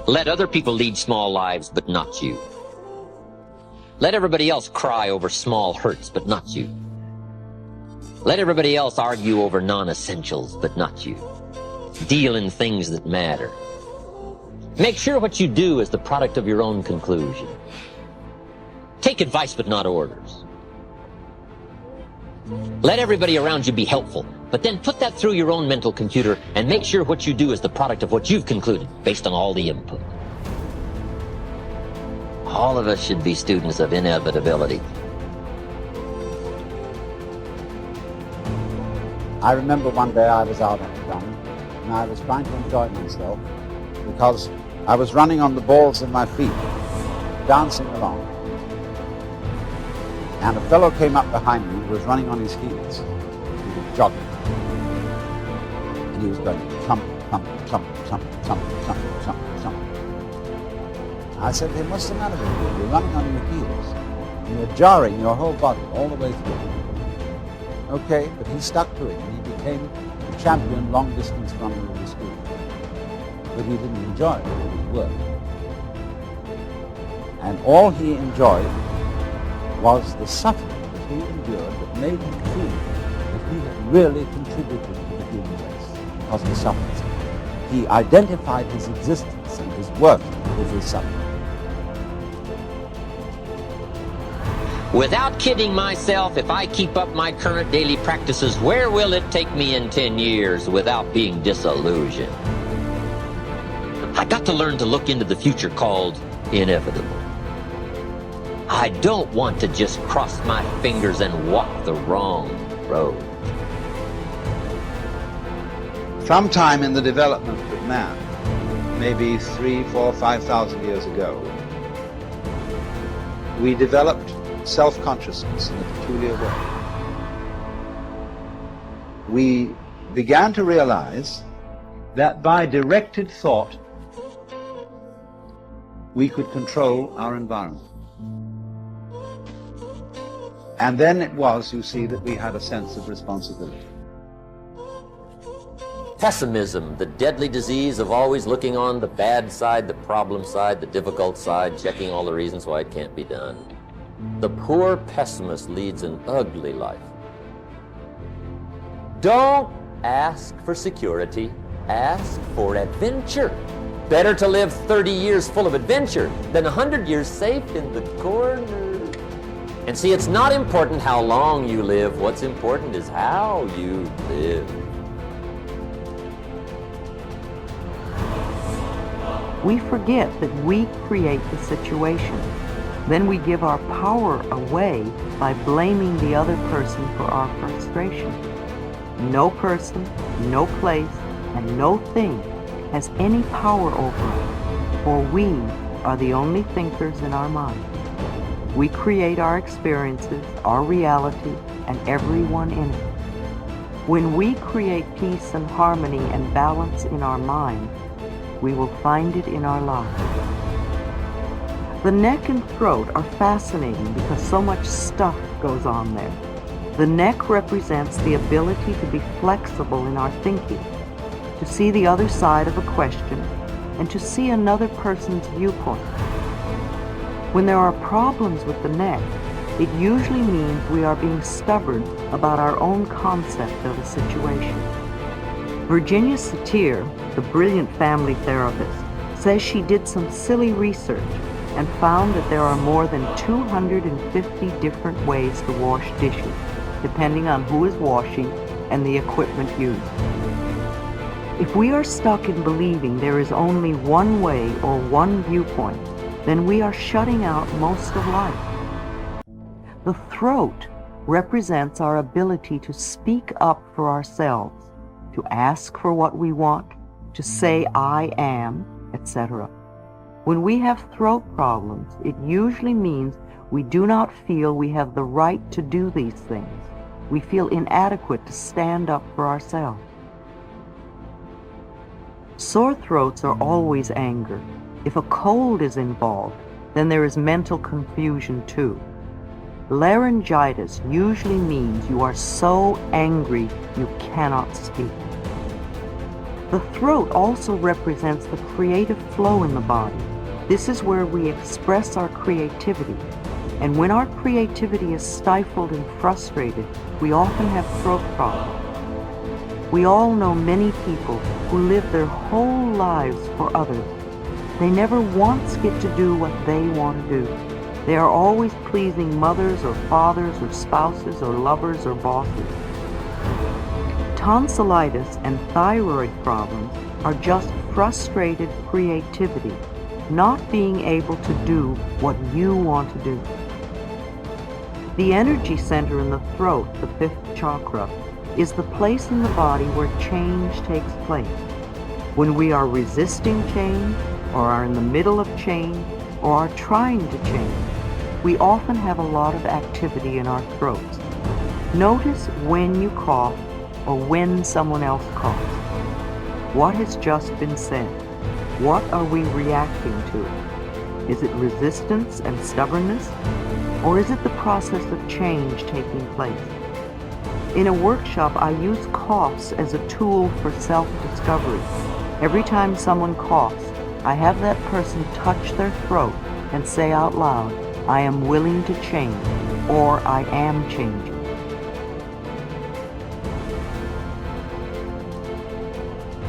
Let other people lead small lives, but not you. Let everybody else cry over small hurts, but not you. Let everybody else argue over non-essentials, but not you. Deal in things that matter. Make sure what you do is the product of your own conclusion. Take advice, but not orders. Let everybody around you be helpful, but then put that through your own mental computer and make sure what you do is the product of what you've concluded based on all the input. All of us should be students of inevitability. I remember one day I was out on the run and I was trying to enjoy myself because I was running on the balls of my feet, dancing along. And a fellow came up behind me who was running on his heels. He was jogging. And he was going thump, thump, thump, thump, thump, thump, thump, thump. I said, hey, what's the matter with you? You're running on your heels. And you're jarring your whole body all the way through. Okay, but he stuck to it and he became the champion long distance runner of the school. But he didn't enjoy it, it was work. And all he enjoyed was the suffering that he endured that made him feel that he had really contributed to the human race because he suffered. He identified his existence and his work with his suffering. Without kidding myself, if I keep up my current daily practices, where will it take me in 10 years without being disillusioned? I got to learn to look into the future called inevitable. I don't want to just cross my fingers and walk the wrong road. Sometime in the development of man, maybe 3, 4, 5,000 years ago, we developed self-consciousness in a peculiar way. We began to realize that by directed thought, we could control our environment. And then it was, you see, that we had a sense of responsibility. Pessimism, the deadly disease of always looking on the bad side, the problem side, the difficult side, checking all the reasons why it can't be done. The poor pessimist leads an ugly life. Don't ask for security, ask for adventure. Better to live 30 years full of adventure than 100 years safe in the corner. And see, it's not important how long you live. What's important is how you live. We forget that we create the situation. Then we give our power away by blaming the other person for our frustration. No person, no place, and no thing has any power over us, for we are the only thinkers in our mind. We create our experiences, our reality, and everyone in it. When we create peace and harmony and balance in our mind, we will find it in our lives. The neck and throat are fascinating because so much stuff goes on there. The neck represents the ability to be flexible in our thinking, to see the other side of a question, and to see another person's viewpoint. When there are problems with the neck, it usually means we are being stubborn about our own concept of a situation. Virginia Satir, the brilliant family therapist, says she did some silly research and found that there are more than 250 different ways to wash dishes, depending on who is washing and the equipment used. If we are stuck in believing there is only one way or one viewpoint, then we are shutting out most of life. The throat represents our ability to speak up for ourselves, to ask for what we want, to say I am, etc. When we have throat problems, it usually means we do not feel we have the right to do these things. We feel inadequate to stand up for ourselves. Sore throats are always anger. If a cold is involved, then there is mental confusion too. Laryngitis usually means you are so angry you cannot speak. The throat also represents the creative flow in the body. This is where we express our creativity. And when our creativity is stifled and frustrated, we often have throat problems. We all know many people who live their whole lives for others. They never once get to do what they want to do. They are always pleasing mothers or fathers or spouses or lovers or bosses. Tonsillitis and thyroid problems are just frustrated creativity, not being able to do what you want to do. The energy center in the throat, the fifth chakra, is the place in the body where change takes place. When we are resisting change, or are in the middle of change, or are trying to change, we often have a lot of activity in our throats. Notice when you cough or when someone else coughs. What has just been said? What are we reacting to? Is it resistance and stubbornness? Or is it the process of change taking place? In a workshop, I use coughs as a tool for self-discovery. Every time someone coughs, I have that person touch their throat and say out loud, I am willing to change, or I am changing.